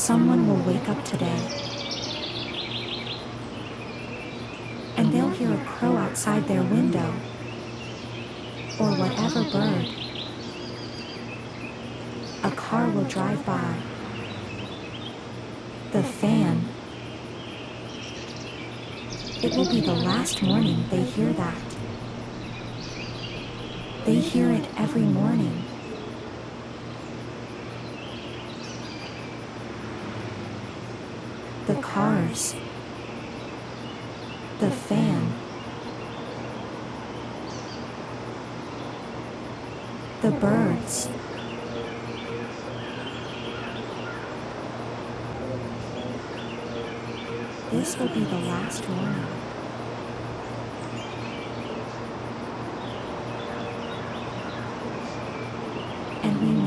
someone will wake up today, and they'll hear a crow outside their window, or whatever bird. A car will drive by. The fan. It will be the last morning they hear that. They hear it every morning. The cars. The fan. The birds. This will be the last warning. And we